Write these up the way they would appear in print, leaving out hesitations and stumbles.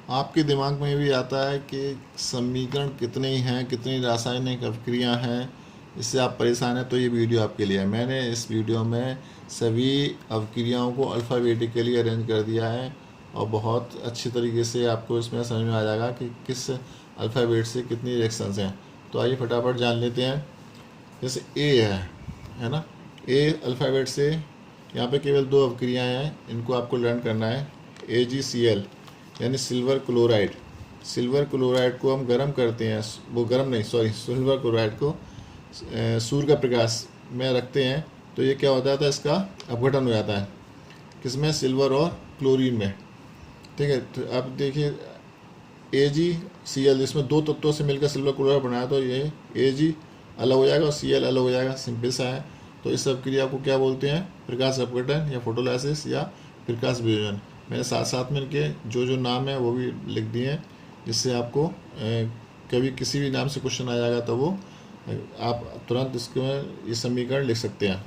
आपके दिमाग में भी आता है कि समीकरण कितने ही हैं, कितनी रासायनिक अभिक्रियाएं हैं, इससे आप परेशान हैं, तो ये वीडियो आपके लिए है। मैंने इस वीडियो में सभी अभिक्रियाओं को अल्फ़ाबेटिकली अरेंज कर दिया है और बहुत अच्छी तरीके से आपको इसमें समझ में आ जाएगा कि किस अल्फ़ाबेट से कितनी रिएक्शंस हैं। तो आइए फटाफट जान लेते हैं। जैसे ए है ना, ए अल्फ़ाबेट से यहाँ पे केवल दो अभिक्रियाएँ हैं, इनको आपको लर्न करना है। AgCl यानी सिल्वर क्लोराइड। सिल्वर क्लोराइड को हम गर्म करते हैं, वो गर्म नहीं, सॉरी, सिल्वर क्लोराइड को सूर्य का प्रकाश में रखते हैं तो ये क्या हो जाता है, इसका अपघटन हो जाता है। किसमें? सिल्वर और क्लोरीन में। ठीक है, तो अब देखिए AgCl, इसमें दो तत्वों से मिलकर सिल्वर क्लोराइड बनाया, तो ये Ag अलग हो जाएगा और Cl अलग हो जाएगा, सिंपल सा है। तो इस अभिक्रिया को क्या बोलते हैं? प्रकाश अपघटन या फोटोलाइसिस या प्रकाश वियोजन। मैंने साथ साथ में इनके जो जो नाम है वो भी लिख दिए हैं, जिससे आपको कभी किसी भी नाम से क्वेश्चन आ जाएगा तो वो आप तुरंत इसके ये समीकरण लिख सकते हैं।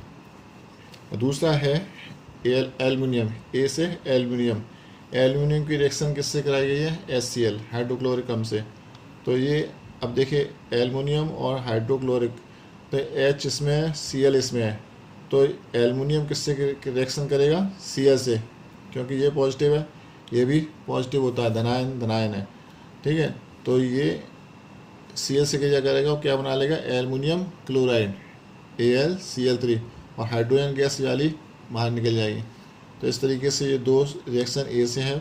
और दूसरा है एल्युमिनियम। ए से एल्युमिनियम। एल्युमिनियम की रिएक्शन किससे कराई गई है? HCl, हाइड्रोक्लोरिक अम्ल से। तो ये अब देखिए एल्युमिनियम और हाइड्रोक्लोरिक, तो H इसमें है, Cl इसमें है, तो एल्युमिनियम किससे रिएक्शन करेगा? Cl से, क्योंकि ये पॉजिटिव है, ये भी पॉजिटिव होता है, धनायन धनायन है। ठीक है, तो ये Cl से क्या करेगा, वो क्या बना लेगा? एल्युमिनियम क्लोराइड, AlCl3, और हाइड्रोजन गैस वाली बाहर निकल जाएगी। तो इस तरीके से ये दो रिएक्शन ए से है।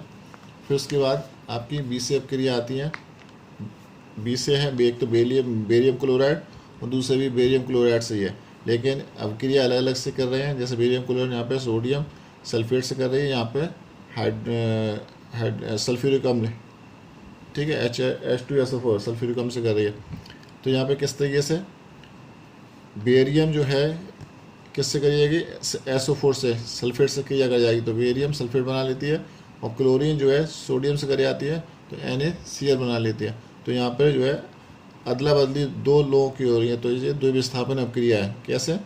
फिर उसके बाद आपकी बी से अभिक्रिया आती है। बी से है, एक तो बेरियम क्लोराइड और दूसरे भी बेरियम क्लोराइड से ही है, लेकिन अभिक्रिया अलग अलग से कर रहे हैं। जैसे बेरियम क्लोराइड यहाँ पे सोडियम सल्फेट से कर रही है, यहाँ पे सल्फ्यूरिक अम्ल, ठीक है, H2SO4 सल्फ्यूरिक अम्ल से कर रही है। तो यहाँ पे किस तरीके से बेरियम जो है किससे करी जाएगी? SO4 से, सल्फेट से क्रिया कर जाएगी, तो बेरियम सल्फेट बना लेती है। और क्लोरीन जो है सोडियम से करी जाती है तो NaCl बना लेती है। तो यहाँ पर जो है अदला बदली दो लोगों की हो रही है, तो ये द्विविस्थापन अभिक्रिया है। कैसे?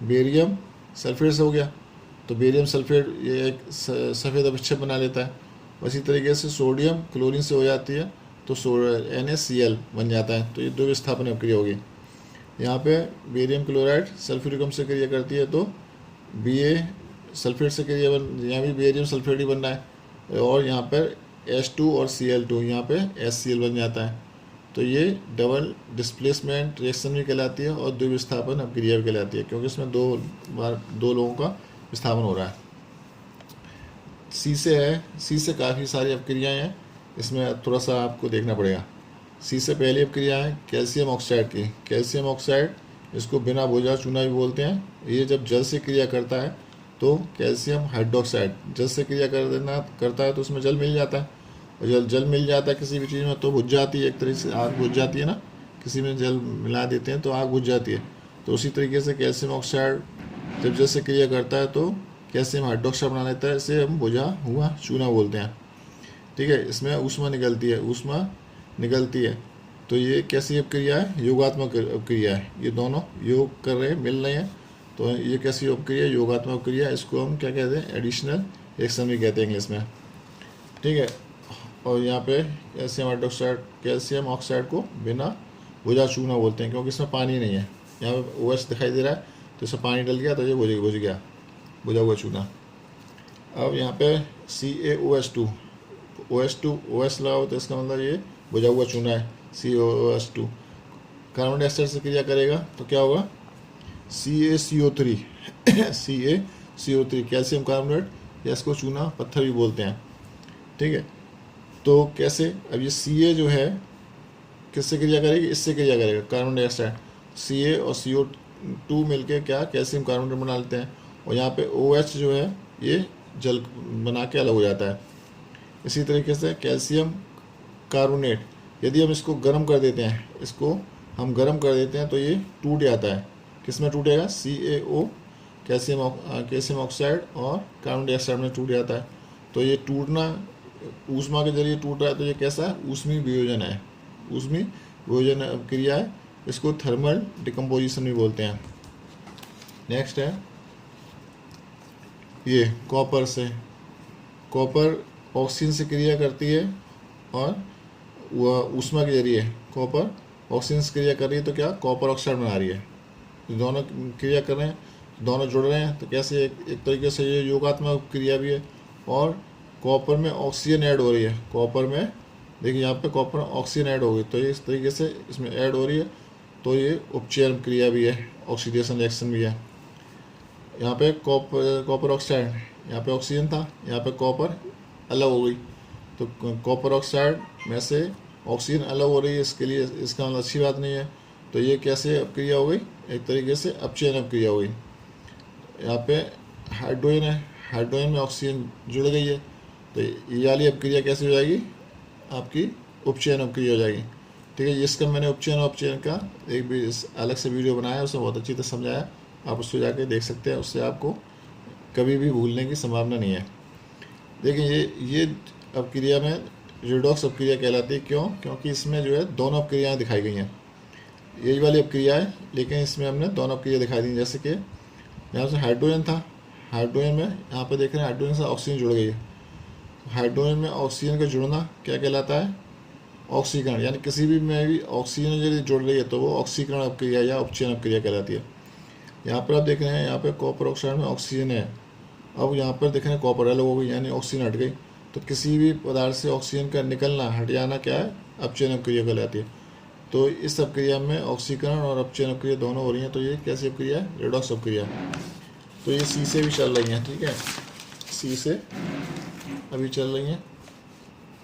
बेरियम सल्फेट से हो गया तो बेरियम सल्फेट ये एक सफ़ेद अभिक्षेप बना लेता है। उसी तरीके से सोडियम क्लोरीन से हो जाती है तो NaCl बन जाता है, तो ये द्विविस्थापन अभिक्रिया होगी। यहाँ पे बेरियम क्लोराइड सल्फ्यूरिक अम्ल से क्रिया करती है तो Ba सल्फेट से क्रिया यहाँ भी बेरियम सल्फेट ही बन रहा है, और यहाँ पर H2 और Cl2, यहाँ पे HCl बन जाता है। तो ये डबल डिस्प्लेसमेंट रिएक्शन भी कहलाती है और द्विविस्थापन अभिक्रिया भी कहलाती है, क्योंकि इसमें दो लोगों का विस्थापन हो रहा है। सी से है, सी से काफ़ी सारी अभिक्रियाएँ हैं, इसमें थोड़ा सा आपको देखना पड़ेगा। सी से पहली अभिक्रिया है कैल्शियम ऑक्साइड की। कैल्शियम ऑक्साइड, इसको बिना बोझा चूना भी बोलते हैं। ये जब जल से क्रिया करता है तो कैल्शियम हाइड्रोक्साइड जल से क्रिया करता है तो उसमें जल मिल जाता है, और जल मिल जाता है किसी भी चीज़ में तो बुझ जाती है, एक तरह से आग बुझ जाती है ना, किसी में जल मिला देते हैं तो आग बुझ जाती है। तो उसी तरीके से कैल्शियम ऑक्साइड जब जल से क्रिया करता है तो कैल्शियम हाइड्रोक्साइड बना लेता है, इसे हम बुझा हुआ चूना बोलते हैं। ठीक है, इसमें ऊष्मा निकलती है। तो ये कैसी अभिक्रिया है? योगात्मक अभिक्रिया है। ये दोनों योग कर रहे हैं, मिल रहे हैं, तो ये कैसी अभिक्रिया? योगात्मक अभिक्रिया। इसको हम क्या कहते हैं? एडिशनल रिएक्शन भी कहते हैं इंग्लिश में। ठीक है, और यहाँ पे कैल्शियम ऑक्साइड को बिना बुझा चूना बोलते हैं, क्योंकि इसमें पानी नहीं है। यहाँ पे OH दिखाई दे रहा है तो इसमें पानी डल गया तो ये बुझ गया, बुझा हुआ चूना। अब यहाँ पे CaOH2, OH लगाओ तो इसका मतलब ये बुझा हुआ चूना है, CaOH2। कार्बन डाइऑक्साइड से क्रिया करेगा तो क्या होगा? CaCO3 CaCO3 कैल्शियम कार्बोनेट, या इसको चूना पत्थर भी बोलते हैं। ठीक है, तो कैसे? अब ये Ca जो है किससे क्रिया करेगी? इससे क्रिया करेगा, कार्बन डाइऑक्साइड। Ca और CO2 मिलके क्या कैल्शियम कार्बोनेट बना लेते हैं, और यहाँ पे OH जो है ये जल बना के अलग हो जाता है। इसी तरीके से कैल्शियम कार्बोनेट, यदि हम इसको गर्म कर देते हैं, तो ये टूट जाता है। किस में टूटेगा? CaO कैल्शियम ऑक्साइड और कार्बन डाइऑक्साइड में टूट जाता है। तो ये टूटना ऊष्मा के जरिए टूट रहा है, तो ये कैसा है? ऊष्मी वियोजन है, ऊष्मी वियोजन क्रिया है। इसको थर्मल डिकम्पोजिशन भी बोलते हैं। नेक्स्ट है ये कॉपर से। कॉपर ऑक्सीजन से क्रिया करती है और वह ऊष्मा के जरिए कॉपर ऑक्सीजन से क्रिया कर रही है, तो क्या कॉपर ऑक्साइड बना रही है। दोनों क्रिया कर रहे हैं, दोनों जुड़ रहे हैं, तो कैसे एक तरीके से ये योगात्मक क्रिया भी है। और कॉपर में ऑक्सीजन ऐड हो रही है, कॉपर में देखिए यहाँ पे कॉपर ऑक्सीजन ऐड हो गई, तो ये इस तरीके से इसमें ऐड हो रही है, तो ये उपचयन क्रिया भी है, ऑक्सीडेशन रिएक्शन भी है। यहाँ पे कॉपर ऑक्साइड, यहाँ पे ऑक्सीजन था, यहाँ पे कॉपर अलग हो गई, तो कॉपर ऑक्साइड में से ऑक्सीजन अलग हो रही है, इसके लिए इसका मतलब अच्छी बात नहीं है। तो ये कैसे अपक्रिया हो गई, एक तरीके से अपचयन अपक्रिया हो गई। यहाँ पे हाइड्रोजन है, हाइड्रोजन में ऑक्सीजन जुड़ गई है, तो ये वाली अपक्रिया कैसे हो जाएगी, आपकी उपचयन अपक्रिया हो जाएगी। ठीक है, इसका मैंने उपचयन अपचयन का एक भी अलग से वीडियो बनाया, उसमें बहुत अच्छी तरह समझाया, आप उसको जाके देख सकते हैं, उससे आपको कभी भी भूलने की संभावना नहीं है। देखिए ये अपक्रिया में रिडॉक्स अपक्रिया कहलाती है, क्यों, क्योंकि इसमें जो है दोनों अपक्रियाएँ दिखाई गई हैं, यही वाली अपक्रिया है, लेकिन इसमें हमने दोनों अपक्रिया दिखाई दी। जैसे कि यहाँ से हाइड्रोजन था, हाइड्रोजन में यहाँ पे देख रहे हैं हाइड्रोजन से ऑक्सीजन जुड़ गई है, हाइड्रोजन में ऑक्सीजन का जुड़ना क्या कहलाता है, ऑक्सीकरण। यानी किसी भी में भी ऑक्सीजन यदि जुड़ रही है तो वो ऑक्सीकरण अपक्रिया या उपचयन अपक्रिया कहलाती है। यहाँ पर आप देख रहे हैं, यहाँ पे कॉपर ऑक्साइड में ऑक्सीजन है, अब यहाँ पर देख रहे हैं कॉपर अलग हो गई, यानी ऑक्सीजन हट गई। तो किसी भी पदार्थ से ऑक्सीजन का निकलना, हट जाना क्या है, अपचयन अपक्रिया कहलाती है। तो इस अपक्रिया में ऑक्सीकरण और अपचयन अपक्रिया दोनों हो रही हैं, तो ये कैसी अपक्रिया है, रेडॉक्स अपक्रिया। तो ये सी से भी चल रही हैं, ठीक है, सी से अभी चल रही हैं।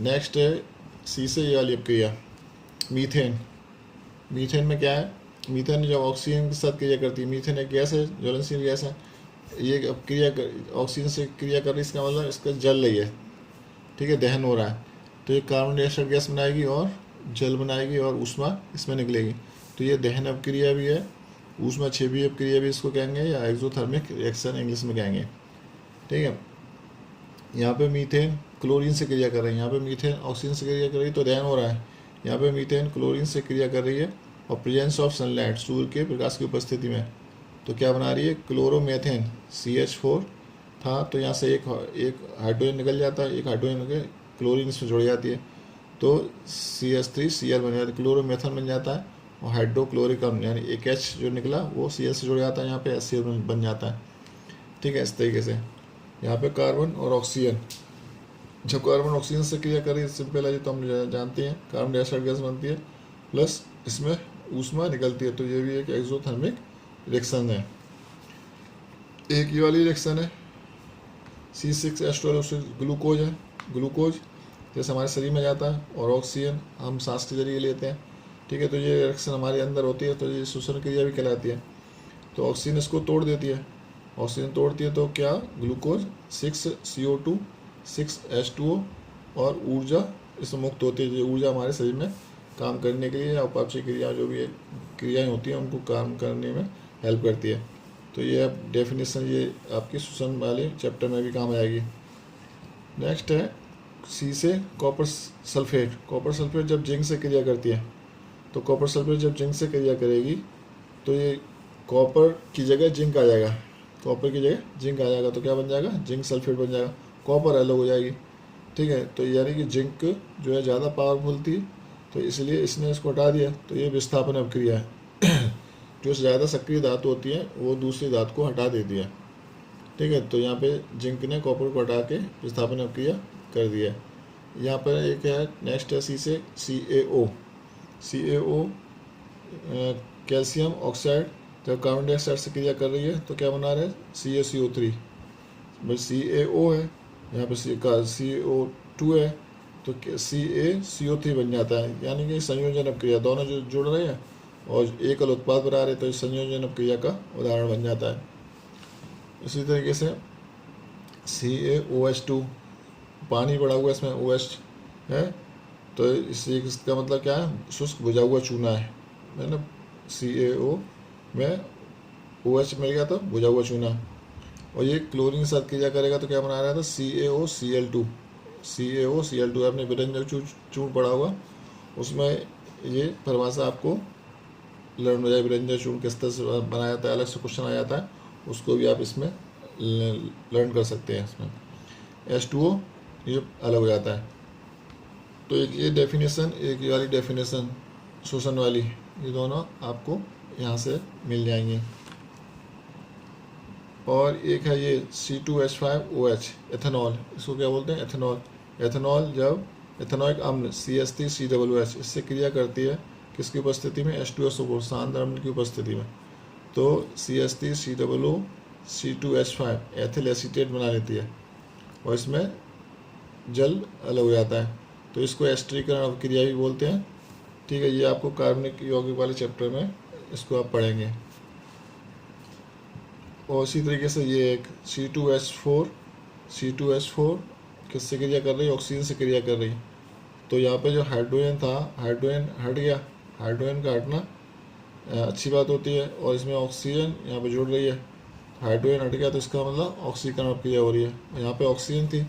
नेक्स्ट है सी से ये वाली अपक्रिया, मीथेन। मीथेन में क्या है, मीथेन जब ऑक्सीजन के साथ क्रिया करती है, मीथेन एक गैस है, ज्वलनशील गैस है, ये अब क्रिया ऑक्सीजन से क्रिया कर रही है, इसका मतलब इसका जल रही है, ठीक है, दहन हो रहा है, तो ये कार्बन डाइऑक्साइड गैस बनाएगी और जल बनाएगी और ऊष्मा इसमें निकलेगी। तो ये दहन अपक्रिया भी है, ऊष्मा छेवी अपक्रिया भी इसको कहेंगे, या एक्सोथर्मिक रिएक्शन इंग्लिश में कहेंगे। ठीक है, यहाँ पे मीथेन क्लोरीन से क्रिया कर रही है, यहाँ पे मीथेन ऑक्सीजन से क्रिया कर रही है, तो दहन हो रहा है। यहाँ पे मीथेन क्लोरीन से क्रिया कर रही है, और प्रेजेंस ऑफ सनलाइट, सूर्य के प्रकाश की उपस्थिति में, तो क्या बना रही है, क्लोरोमेथेन CH4 था, तो यहाँ से एक हाइड्रोजन निकल जाता है, एक हाइड्रोजन के क्लोरीन इसमें जुड़ जाती है, तो CH3Cl बन जाता है, क्लोरोमेथन बन जाता है, और हाइड्रोक्लोरिक अम्ल यानी एक H जो निकला वो Cl से जुड़ जाता है, यहाँ पे HCl बन जाता है। ठीक है, इस तरीके से यहाँ पे कार्बन और ऑक्सीजन, जब कार्बन ऑक्सीजन से क्रिया करें, सिंपल है, तो हम जानते हैं कार्बन डाइऑक्साइड गैस बनती है, प्लस इसमें ऊष्मा निकलती है, तो ये भी एक एक्सोथर्मिक रिएक्शन है। एक ये वाली रिएक्शन है C6H12, ग्लूकोज है, ग्लूकोज जैसे हमारे शरीर में जाता है, और ऑक्सीजन हम सांस के जरिए लेते हैं। ठीक है, तो ये रिएक्शन हमारे अंदर होती है, तो ये श्वसन क्रिया भी कहलाती है। तो ऑक्सीजन इसको तोड़ देती है, ऑक्सीजन तोड़ती है, तो क्या, ग्लूकोज 6CO2 6H2O, और ऊर्जा इसमें मुक्त होती है। जो ऊर्जा हमारे शरीर में काम करने के लिए, या उपापचय क्रिया जो भी क्रियाएँ होती हैं उनको काम करने में हेल्प करती है। तो ये अब डेफिनेशन ये आपकी श्वसन वाले चैप्टर में भी काम आएगी। नेक्स्ट है सी से कॉपर सल्फेट। कॉपर सल्फेट जब जिंक से क्रिया करती है, तो कॉपर सल्फेट जब जिंक से क्रिया करेगी, तो ये कॉपर की जगह जिंक आ जाएगा, कॉपर की जगह जिंक आ जाएगा, तो क्या बन जाएगा, जिंक सल्फेट बन जाएगा, कॉपर अलग हो जाएगी। ठीक है, तो यानी कि जिंक जो है ज़्यादा पावरफुल थी, तो इसलिए इसने इसको हटा दिया, तो ये विस्थापन अपक्रिया है। जो ज़्यादा सक्रिय धातु होती है वो दूसरी धातु को हटा देती है। ठीक है, तो यहाँ पे जिंक ने कॉपर को हटा के विस्थापन अपक्रिया कर दिया। यहाँ पर एक है नेक्स्ट है सी से CaO। CaO कैल्शियम ऑक्साइड जब कार्बन डाइऑक्साइड से क्रिया कर रही है, तो क्या बना रहे हैं, CaCO3, बस CaO है, यहाँ पे CO2 है, तो CaCO3 बन जाता है, यानी कि संयोजन अपक्रिया, दोनों जो जुड़ रहे हैं और एकल उत्पाद बना रहे, तो इस संयोजन अपक्रिया का उदाहरण बन जाता है। इसी तरीके से CaOH2, पानी पड़ा हुआ इसमें OH है, तो इसका मतलब क्या है, शुष्क बुझा हुआ चूना है ना, CaO में OH मिल गया तो बुझा हुआ चूना, और ये क्लोरीन के साथ क्रिया करेगा तो क्या बना रहा था, CaOCl2। CaOCl2 आपने विरंजक चूर्ण पड़ा हुआ, उसमें ये परिभाषा आपको लर्न हो जाए, विरंजक चूर्ण किस तरह से बनाया जाता है, अलग से क्वेश्चन आ जाता है, उसको भी आप इसमें लर्न कर सकते हैं। इसमें H2O ये अलग हो जाता है। तो एक ये डेफिनेशन, एक ये वाली डेफिनेशन शोषण वाली, ये दोनों आपको यहाँ से मिल जाएंगे। और एक है ये C2H5OH एथेनॉल, इसको क्या बोलते हैं, एथेनॉल। एथेनॉल जब एथेनॉइक अम्ल CH3COOH इससे क्रिया करती है किसकी उपस्थिति में, H2SO4 शांत अम्ल की उपस्थिति में, तो CH3COO C2H5 एथिल एसीटेट बना लेती है और इसमें जल अलग हो जाता है, तो इसको एस्टरीकरण अवक्रिया भी बोलते हैं। ठीक है, ये आपको कार्बनिक यौगिक वाले चैप्टर में इसको आप पढ़ेंगे। और इसी तरीके से ये एक C2H4 किससे क्रिया कर रही है, ऑक्सीजन से क्रिया कर रही है। तो यहाँ पे जो हाइड्रोजन था, हाइड्रोजन हट गया, हाइड्रोजन का हटना अच्छी बात होती है, और इसमें ऑक्सीजन यहाँ पे जुड़ रही है, हाइड्रोजन हट गया तो इसका मतलब ऑक्सीकरण क्रिया हो रही है। यहाँ पे ऑक्सीजन थी,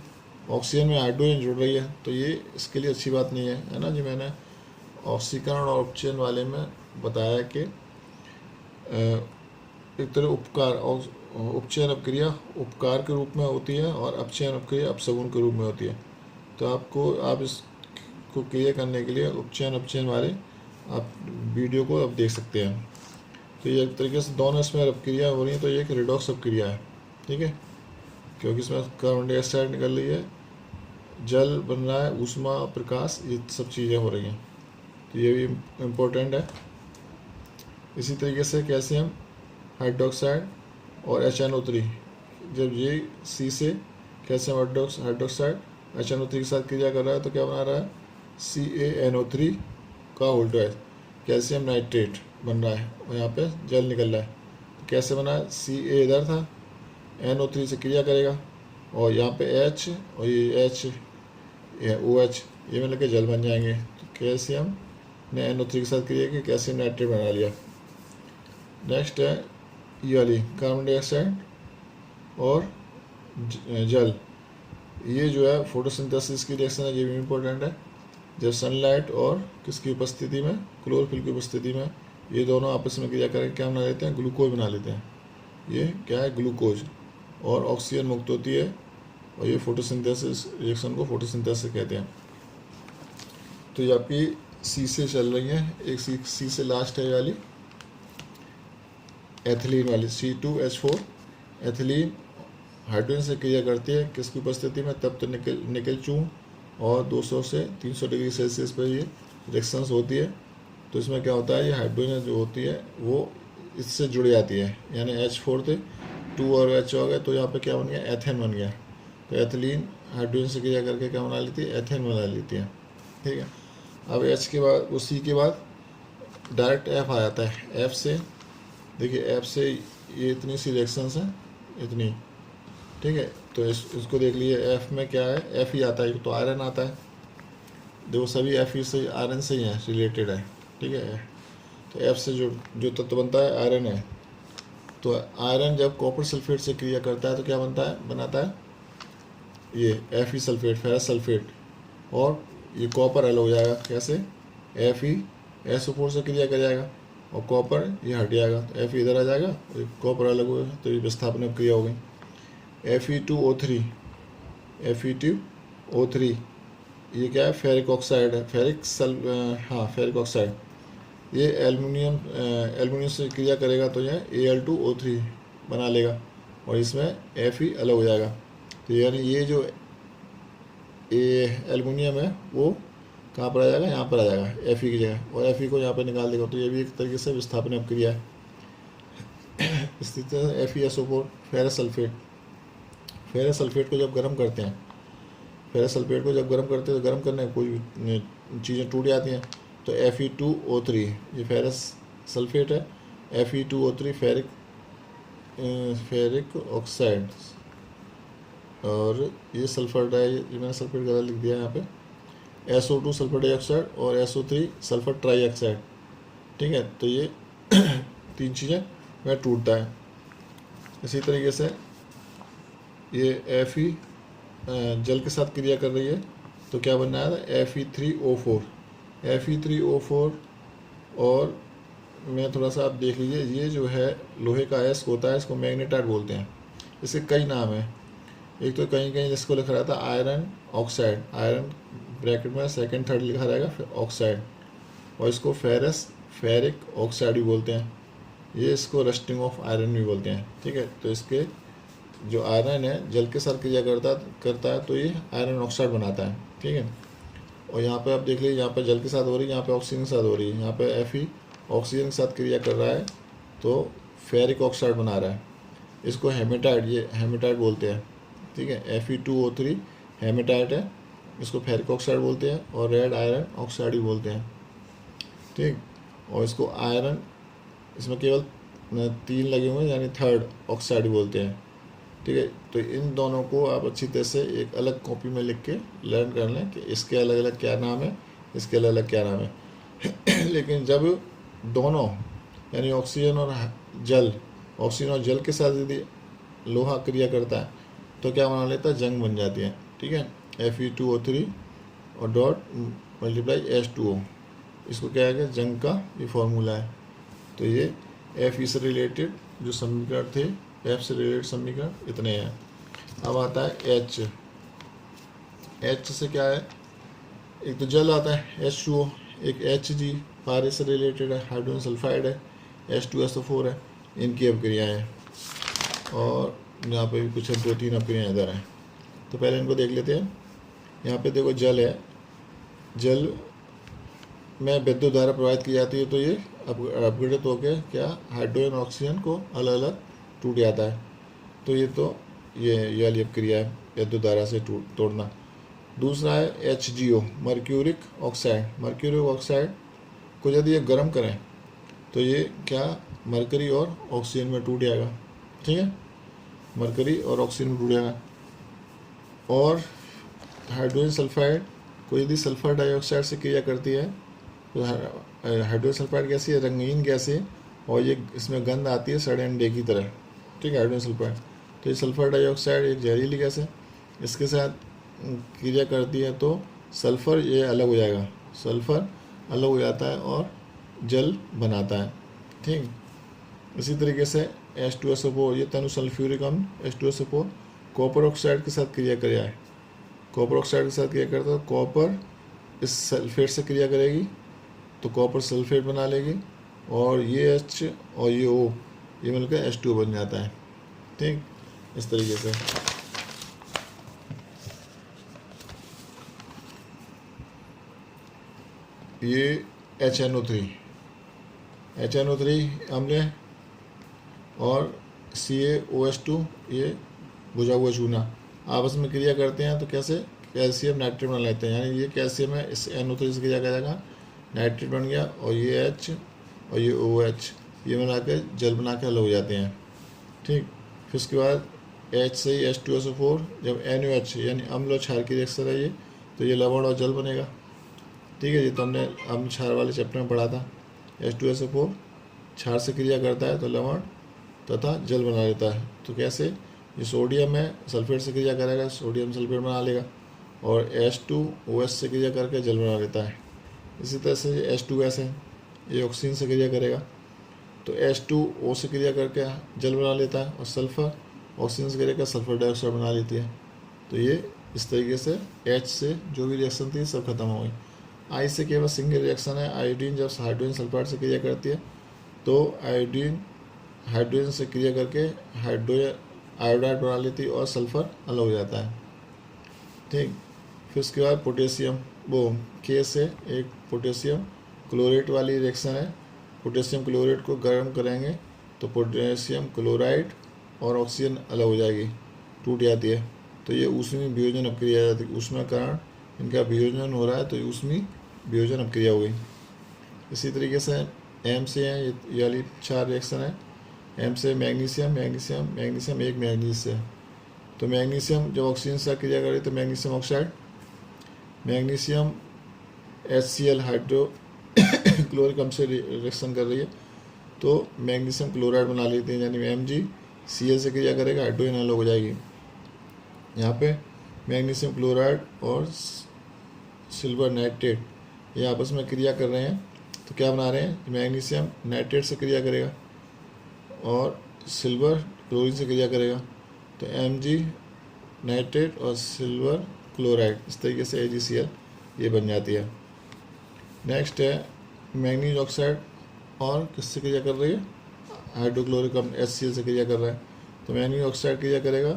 ऑक्सीजन में हाइड्रोजन जुड़ रही है, तो ये इसके लिए अच्छी बात नहीं है ना जी। मैंने ऑक्सीकरण और उपचयन वाले में बताया कि एक तरह उपकार और उपचयन अपक्रिया उपकार के रूप में होती है और अपचयन अपक्रिया अपशगुन के रूप में होती है। तो आपको आप इसको क्लियर करने के लिए उपचयन अपचयन वाले आप वीडियो को आप देख सकते हैं। तो ये एक तरीके से दोनों इसमें अपक्रिया हो रही है, तो ये एक रिडॉक्स अपक्रिया है। ठीक है, क्योंकि इसमें कार्बन डाइऑक्साइड निकल रही है, जल बन रहा है, ऊष्मा प्रकाश, ये सब चीज़ें हो रही हैं, तो ये भी इम्पोर्टेंट है। इसी तरीके से कैल्शियम हाइड्रोक्साइड और HNO3, जब ये C से कैल्शियम हाइड्रोक्साइड HNO3 के साथ क्रिया कर रहा है तो क्या बना रहा है, CaNO3 का वोल्टेज, कैल्शियम नाइट्रेट बन रहा है और यहाँ पे जल निकल रहा है। तो कैसे बना है, Ca इधर था, NO3 से क्रिया करेगा और यहाँ पे H और ये H OH ये मिल के जल बन जाएंगे। तो कैल्शियम ने NO3 के साथ क्रिया की, कैल्शियम नाइट्रेट बना लिया। नेक्स्ट है ये वाली कार्बन डाइऑक्साइड और जल, ये जो है फोटोसिंथेसिस की रिएक्शन है, ये भी इम्पोर्टेंट है। जब सनलाइट और किसकी उपस्थिति में, क्लोरोफिल की उपस्थिति में, ये दोनों आपस में क्रिया करके क्या बना लेते हैं, ग्लूकोज बना लेते हैं। ये क्या है, ग्लूकोज, और ऑक्सीजन मुक्त होती है और ये फोटोसिंथेसिस रिएक्शन को फोटोसिंथेसिस कहते हैं। तो ये आपकी C से चल रही है, एक C से लास्ट है वाली एथिलीन वाली C2H4 एथिलीन हाइड्रोजन से क्रिया करती है किसकी उपस्थिति में, तब तो निकल चून और 200 से 300 डिग्री सेल्सियस पर ये रिएक्शंस होती है। तो इसमें क्या होता है, ये हाइड्रोजन जो होती है वो इससे जुड़ जाती है, यानी H4 थे 2 और H हो गए, तो यहाँ पे क्या बन गया, एथेन बन गया। तो एथिलीन हाइड्रोजन से क्रिया करके क्या बना लेती है, एथेन बना लेती है। ठीक है, अब H के बाद, वो C के बाद डायरेक्ट F आ जाता है। F से देखिए, F से ये इतनी सी रिएक्शंस हैं, इतनी। ठीक है, तो इसको देख लीजिए, F में क्या है, F ही आता है, तो आयरन आता है। देखो सभी F ही से आयरन से ही है, रिलेटेड है। ठीक है, तो F से जो तत्व बनता है आयरन है। तो आयरन जब कॉपर सल्फेट से क्रिया करता है तो क्या बनाता है ये Fe सल्फेट, फेरस सल्फेट, और ये कॉपर अलग हो जाएगा। कैसे, FeSO4 से क्रिया कर जाएगा और कॉपर ये हट जाएगा, तो Fe इधर आ जाएगा और कॉपर अलग हो गया, तो ये विस्थापन क्रिया हो गई। Fe2O3 ये क्या है, फेरिक ऑक्साइड है, फेरिक ऑक्साइड, ये एल्युमिनियम से क्रिया करेगा तो यह Al2O3 बना लेगा और इसमें Fe अलग हो जाएगा। तो यानी ये जो एल्युमिनियम है वो कहाँ पर आ जाएगा, यहाँ पर आ जाएगा Fe की जगह, और Fe को यहाँ पर निकाल देगा। तो ये भी एक तरीके से विस्थापन अपक्रिया है। इस तरीके से FeSO4 फेरस सल्फेट को जब गर्म करते हैं, फेरस सल्फेट को जब गर्म करते हैं तो गर्म करने कोई चीज़ें टूट जाती हैं। तो Fe2O3 ये फेरस सल्फेट है, Fe2O3 फेरिक ऑक्साइड, और ये सल्फर मैंने सल्फेट ज़्यादा लिख दिया है यहाँ पे, SO2 सल्फर डाइऑक्साइड और SO3 सल्फर ट्राईऑक्साइड। ठीक है, तो ये तीन चीज़ें वह टूटता है। इसी तरीके से ये Fe जल के साथ क्रिया कर रही है तो क्या बनना है, Fe3O4 और मैं थोड़ा सा आप देख लीजिए, ये जो है लोहे का अयस्क होता है, इसको मैग्नेटाइट बोलते हैं। इसके कई नाम हैं, एक तो कहीं कहीं जिसको लिखा रहता है आयरन ऑक्साइड, आयरन ब्रैकेट में सेकंड थर्ड लिखा रहेगा, फिर ऑक्साइड, और इसको फेरिक ऑक्साइड भी बोलते हैं। ये इसको रस्टिंग ऑफ आयरन भी बोलते हैं। ठीक है, तो इसके जो आयरन है जल के साथ क्रिया करता है तो ये आयरन ऑक्साइड बनाता है। ठीक है, और यहाँ पे आप देख लीजिए, यहाँ पे जल के साथ हो रही है, यहाँ पे ऑक्सीजन के साथ हो रही है। यहाँ पे Fe ऑक्सीजन के साथ क्रिया कर रहा है तो फेरिक ऑक्साइड बना रहा है। इसको हेमेटाइट, ये हेमेटाइट बोलते हैं। ठीक है, Fe2O3 हेमेटाइट है, इसको फेरिक ऑक्साइड बोलते हैं, और रेड आयरन ऑक्साइड भी बोलते हैं। ठीक, और इसको आयरन, इसमें केवल 3 लगे हुए हैं, यानी थर्ड ऑक्साइड बोलते हैं। ठीक है, तो इन दोनों को आप अच्छी तरह से एक अलग कॉपी में लिख के लर्न कर लें कि इसके अलग अलग क्या नाम है, इसके अलग अलग क्या नाम है। लेकिन जब दोनों यानी ऑक्सीजन और जल, ऑक्सीजन और जल के साथ यदि लोहा क्रिया करता है तो क्या बना लेता है, जंग बन जाती है। ठीक है, Fe2O3 और डॉट मल्टीप्लाई H2O, इसको क्या है कि जंग का ये फॉर्मूला है। तो ये Fe से रिलेटेड जो समीकरण थे, F से रिलेटेड समीकरण इतने हैं। अब आता है H। H से क्या है, एक तो जल आता है H2O, एक Hg पारे से रिलेटेड है, हाइड्रोजन सल्फाइड है, H2SO4 है। इनकी अपक्रियाएँ हैं, और यहाँ पे भी कुछ 2-3 अपक्रियाएँ इधर हैं। तो पहले इनको देख लेते हैं। यहाँ पे देखो जल है, जल में विद्युत धारा प्रवाहित की जाती है तो ये अपग्रेडित होकर क्या हाइड्रोजन ऑक्सीजन को अलग अलग टूट जाता है। तो ये तो ये वाली अपक्रिया है, विद्युत धारा से तोड़ना। दूसरा है HgO, mercuric oxide. Mercuric oxide को यदि ये गर्म करें तो ये क्या मरकरी और ऑक्सीजन में टूट जाएगा। ठीक है, मरकरी और ऑक्सीजन में टूट जाएगा। और हाइड्रोजन सल्फाइड को यदि सल्फर डाइऑक्साइड से क्रिया करती है तो हाइड्रोजन सल्फाइड कैसी है, रंगीन गैस है, और ये इसमें गंध आती है सड़े अंडे की तरह। ठीक है, हाइड्रोजन सल्फाइड, तो ये सल्फर डाइऑक्साइड एक जहरीली गैस है, इसके साथ क्रिया करती है तो सल्फ़र ये अलग हो जाएगा, सल्फ़र अलग हो जाता है और जल बनाता है। ठीक, इसी तरीके से H2SO4, ये तनु सल्फ्यूरिक अम्ल H2SO4 कॉपर ऑक्साइड के साथ क्रिया करेगा है। कॉपर ऑक्साइड के साथ क्रिया करता है, कॉपर इस सल्फेट से क्रिया करेगी तो कॉपर सल्फेट बना लेगी, और ये H और ये O ये मिलकर H2O बन जाता है। ठीक, इस तरीके से। ये HNO3 अम्ल है, और CaOH2 ये बुझा हुआ चूना आपस में क्रिया करते हैं तो कैसे कैल्शियम नाइट्रेट बना लेते हैं। यानी ये कैल्शियम है, इस NO3 से क्रिया करेगा, नाइट्रेट बन गया, और ये H और ये OH ये मिला के जल बना के अलग हो जाते हैं। ठीक, फिर उसके बाद H से ही H2SO4 जब NaOH यानी अम्ल और क्षार की रिएक्शन है ये, तो ये लवण और जल बनेगा। ठीक है, ये तो हमने अम्ल क्षार वाले चैप्टर में पढ़ा था। H2SO4 क्षार से क्रिया करता है तो लवण तथा जल बना लेता है। तो कैसे, ये सोडियम है, सल्फेट से क्रिया करेगा, सोडियम सल्फेट बना लेगा, और H2OH से क्रिया करके जल बना लेता है। इसी तरह से ये H2S है, ये ऑक्सीजन से क्रिया करेगा तो H2O से क्रिया करके जल बना लेता है, और सल्फर ऑक्सीजन से क्रिया कर सल्फर डाइऑक्साइड बना लेती है। तो ये इस तरीके से H से जो भी रिएक्शन थी सब खत्म हो गई। I से केवल सिंगल रिएक्शन है, आयोडीन जब हाइड्रोजन सल्फाइड से क्रिया करती है तो आयोडीन हाइड्रोजन से क्रिया करके आयोडाइड बना लेती है और सल्फर अलग हो जाता है। ठीक, फिर उसके बाद पोटेशियम, वो K से एक पोटेशियम क्लोरेट वाली रिएक्शन है। पोटेशियम क्लोरेट को गर्म करेंगे तो पोटेशियम क्लोराइड और ऑक्सीजन अलग हो जाएगी, टूट जाती है। तो ये ऊष्मी वियोजन अपक्रिया जाती है, ऊष्मा कारण इनका वियोजन हो रहा है तो ऊष्मी वियोजन अपक्रिया हो गई। इसी तरीके से M से है, ये वाली 4 रिएक्शन है। M से मैग्नीशियम एक मैग्नीज से, तो मैग्नीशियम जब ऑक्सीजन से क्रिया करे तो magnesium oxide, magnesium HCl hydrochloric अम्ल से रिएक्शन कर रही है तो मैग्नीशियम क्लोराइड बना लेते हैं, यानी MgCl से क्रिया करेगा, हाइड्रोजन अलग हो जाएगी। यहाँ पे मैग्नीशियम क्लोराइड और सिल्वर नाइट्रेट ये आपस में क्रिया कर रहे हैं तो क्या बना रहे हैं, मैग्नीशियम नाइट्रेट से क्रिया करेगा और सिल्वर क्लोरीन से क्रिया करेगा, तो Mg नाइट्रेट और सिल्वर क्लोराइड, इस तरीके से AgCl ये बन जाती है। नेक्स्ट है मैंगनीज ऑक्साइड, और किससे क्रिया कर रही है, हाइड्रोक्लोरिक अम्ल HCl से क्रिया कर रहा है। तो मैंगनीज ऑक्साइड क्रिया करेगा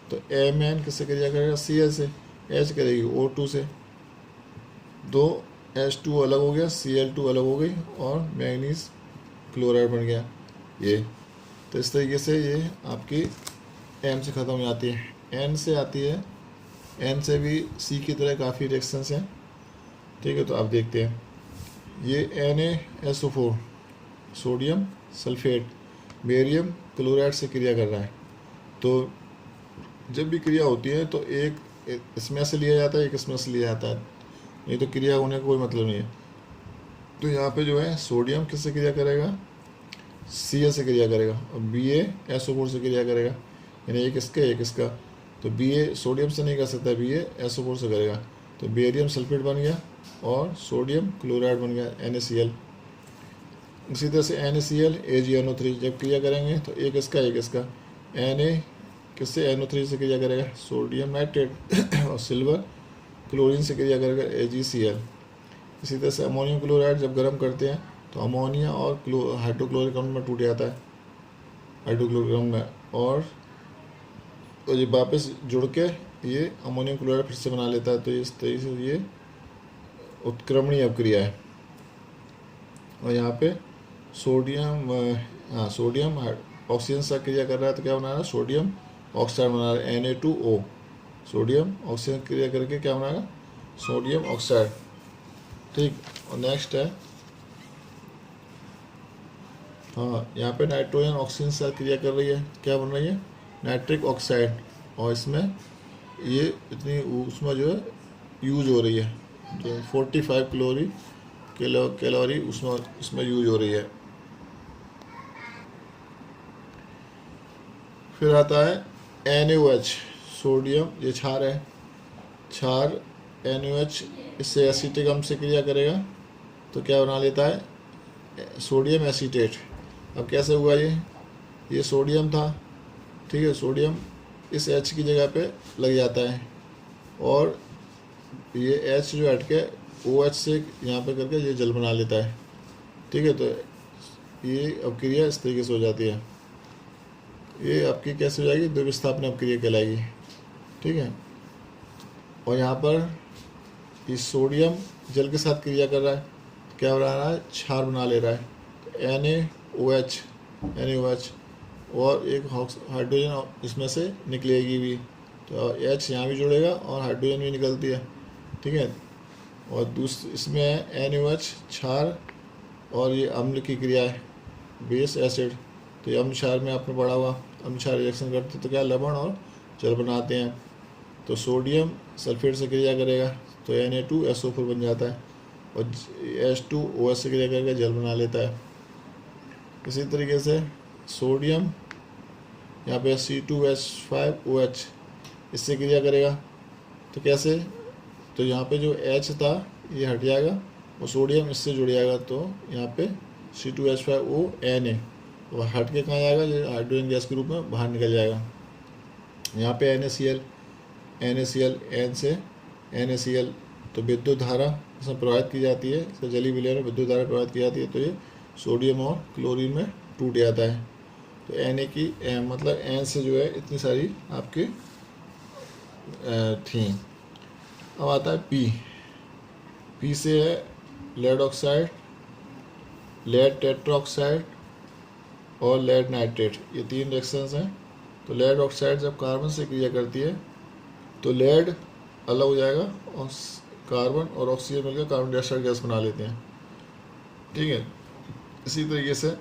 तो Mn किससे क्रिया करेगा, Cl से। H करेगी O2 से, दो H2 अलग हो गया, Cl2 अलग हो गई और मैंगनीज क्लोराइड बन गया ये। तो इस तरीके से ये आपकी M से ख़त्म हो जाती है। N से आती है, N से भी C की तरह काफ़ी रिएक्शंस हैं, ठीक है। तो आप देखते हैं ये NaSO4 sodium sulphate barium chloride से क्रिया कर रहा है। तो जब भी क्रिया होती है तो एक इसमें से लिया जाता है, एक इसमें से लिया जाता है, नहीं तो क्रिया होने का कोई मतलब नहीं है। तो यहाँ पे जो है सोडियम किससे क्रिया करेगा, Cl से क्रिया करेगा, और BaSO4 से क्रिया करेगा, यानी एक इसका एक इसका। तो Ba सोडियम से नहीं कर सकता, BaSO4 से करेगा। तो बेरियम सल्फेट बन गया और सोडियम क्लोराइड बन गया NaCl। इसी तरह से NaCl AgNO3 जब क्रिया करेंगे तो एक इसका एक इसका। Na किससे, NO3 से क्रिया करेगा, सोडियम नाइट्रेट और सिल्वर क्लोरीन से क्रिया करेगा AgCl। इसी तरह से अमोनियम क्लोराइड जब गर्म करते हैं तो अमोनिया और हाइड्रोक्लोरिक अम्ल में टूट जाता है, हाइड्रोक्लोरिक अम्ल में, और ये वापस जुड़ के ये अमोनियम क्लोराइड फिर से बना लेता है। तो इस तरीके से ये उत्क्रमणीय अपक्रिया है। और यहाँ पे सोडियम ऑक्सीजन से क्रिया कर रहा है तो क्या बना रहा है, सोडियम ऑक्साइड बना रहा है Na2O। सोडियम ऑक्सीजन क्रिया करके क्या बनाएगा, सोडियम ऑक्साइड, ठीक। और नेक्स्ट है यहाँ पे नाइट्रोजन ऑक्सीजन से क्रिया कर रही है, क्या बन रही है, नाइट्रिक ऑक्साइड। और इसमें ये इतनी ऊष्मा जो है यूज हो रही है, तो 45 कैलोरी ऊष्मा इसमें यूज हो रही है। फिर आता है NaOH, सोडियम, ये क्षार है, क्षार NaOH इससे एसीटिक अम्ल से क्रिया करेगा तो क्या बना लेता है, सोडियम एसीटेट। अब कैसे हुआ ये सोडियम था, ठीक है, सोडियम इस H की जगह पे लग जाता है और ये H जो हट के OH से यहाँ पे करके ये जल बना लेता है, ठीक है। तो ये अपक्रिया इस तरीके से हो जाती है। ये आपकी कैसे हो जाएगी, द्विविस्थापन अपक्रिया कहलाएगी, ठीक है। और यहाँ पर ये सोडियम जल के साथ क्रिया कर रहा है, क्या बना रहा है, क्षार बना ले रहा है, NaOH, और एक हाइड्रोजन इसमें से निकलेगी भी, तो H यहाँ भी जुड़ेगा और हाइड्रोजन भी निकलती है, ठीक है। और दूसरी इसमें है NaOH क्षार, और ये अम्ल की क्रिया है, बेस एसिड। तो ये अम्ल क्षार में आपने पढ़ा हुआ, अम्ल क्षार रिएक्शन करते तो क्या लवण और जल बनाते हैं। तो सोडियम सल्फेट से क्रिया करेगा तो Na2SO4 बन जाता है, और H2OH से क्रिया करके जल बना लेता है। इसी तरीके से सोडियम यहाँ पे C2H5OH इससे क्रिया करेगा तो कैसे, तो यहाँ पे जो H था ये हट जाएगा और सोडियम इससे जुड़ जाएगा, तो यहाँ पे C2H5ONa तो हट के कहाँ जाएगा, जो हाइड्रोजन गैस के रूप में बाहर निकल जाएगा। यहाँ पे NaCl N से NaCl, तो विद्युत धारा इसमें प्रवाहित की जाती है, इसका जलीय विलय में विद्युत धारा प्रवाहित की जाती है, तो ये सोडियम और क्लोरीन में टूट जाता है। तो Na की मतलब N से जो है इतनी सारी आपकी थी। अब आता है P से है लेड ऑक्साइड, लेड टेट्राऑक्साइड और लेड नाइट्रेट, ये 3 रिएक्शंस हैं। तो लेड ऑक्साइड जब कार्बन से क्रिया करती है तो लेड अलग हो जाएगा और कार्बन और ऑक्सीजन मिलकर कार्बन डाइऑक्साइड गैस बना लेते हैं, ठीक है। इसी तरीके से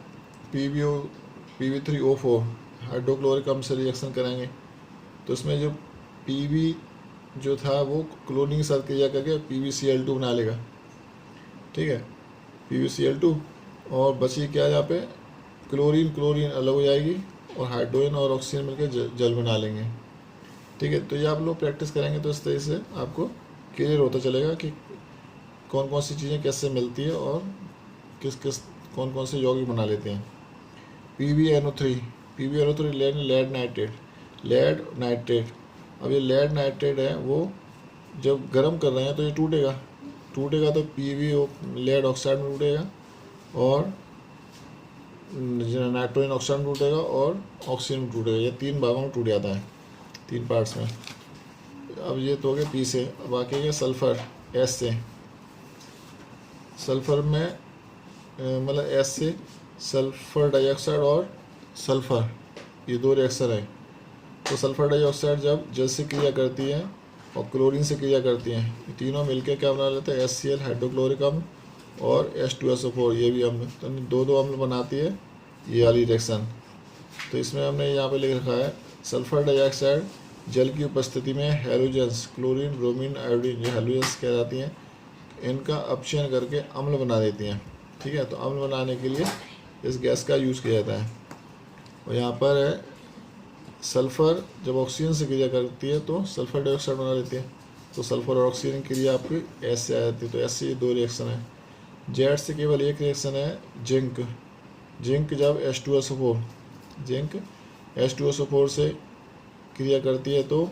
PbO3O4 हाइड्रोक्लोरिक अम्ल से रिएक्शन करेंगे तो इसमें जो Pb जो था वो क्लोरीन के साथ क्रिया करके PbCl2 बना लेगा, ठीक है, PbCl2। और बची क्या, यहाँ पे क्लोरीन अलग हो जाएगी और हाइड्रोजन और ऑक्सीजन मिलकर जल बना लेंगे, ठीक है। तो ये आप लोग प्रैक्टिस करेंगे तो इस तरह से आपको क्लियर होता चलेगा कि कौन कौन सी चीज़ें कैसे मिलती है और कौन कौन से यौगिक बना लेते हैं। PbNO3 lead nitrate. अब ये लेड नाइट्रेट है, वो जब गर्म कर रहे हैं तो ये टूटेगा, टूटेगा तो पीवी लेड ऑक्साइड में टूटेगा और नाइट्रोजन ऑक्साइड में टूटेगा और ऑक्सीजन में टूटेगा। ये 3 भागों में टूट जाता है, 3 पार्ट्स में। अब ये तो हो गया पी से। अब बाकी है सल्फ़र एस से। सल्फ़र में मतलब एस से सल्फ़र डाइऑक्साइड और सल्फ़र, ये 2 रिएक्शन है। तो सल्फ़र डाइऑक्साइड जब जल से क्रिया करती है और क्लोरीन से क्रिया करती हैं, ये तीनों मिलकर क्या बना लेते हैं, HCl हाइड्रोक्लोरिक अम्ल और H2SO4 ये भी अम्ल, तो 2 अम्ल बनाती है ये वाली रिएक्शन। तो इसमें हमने यहाँ पे लिख रखा है सल्फ़र डाइऑक्साइड जल की उपस्थिति में हैलोजेंस क्लोरीन ब्रोमीन आयोडीन, ये हैलोजेंस कहलाती हैं, इनका अपचयन करके अम्ल बना देती हैं। ठीक है, तो अम्ल बनाने के लिए इस गैस का यूज़ किया जाता है। और यहाँ पर है सल्फ़र जब ऑक्सीजन से क्रिया करती है तो सल्फ़र डाइऑक्साइड बना लेती है, तो सल्फ़र और ऑक्सीजन की क्रिया आपकी एस से आ जाती है। तो एस से ये 2 रिएक्शन है। जेड से केवल एक रिएक्शन है जिंक। जिंक जब H2SO4 जिंक H2SO4 से क्रिया करती है तो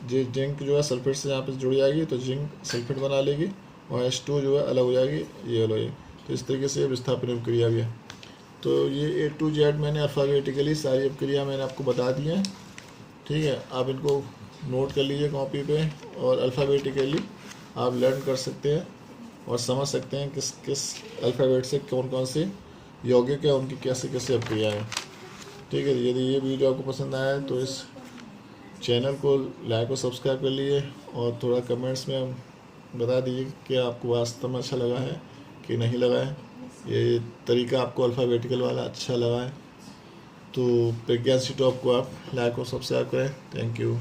जिंक जो है सल्फेट से यहाँ पे जुड़ जाएगी, तो जिंक सल्फेट बना लेगी और H2 जो है अलग हो जाएगी, ये अलग हो जाएगी। तो इस तरीके से विस्थापन क्रिया भी है। तो ये A to Z मैंने अल्फ़ाबेटिकली सारी क्रिया मैंने आपको बता दी है। ठीक है, आप इनको नोट कर लीजिए कॉपी पे और अल्फ़ाबेटिकली आप लर्न कर सकते हैं और समझ सकते हैं किस किस अल्फ़ाबेट से कौन कौन से यौगिक है, उनकी कैसे कैसे अपक्रिया है। ठीक है, यदि ये वीडियो आपको पसंद आया है तो इस चैनल को लाइक और सब्सक्राइब कर लीजिए और थोड़ा कमेंट्स में बता दीजिए कि आपको वास्तव में अच्छा लगा है कि नहीं लगा है, ये तरीका आपको अल्फ़ाबेटिकल वाला अच्छा लगा है। तो प्रज्ञान सी टॉप को आप लाइक और सब्सक्राइब करें। Thank you.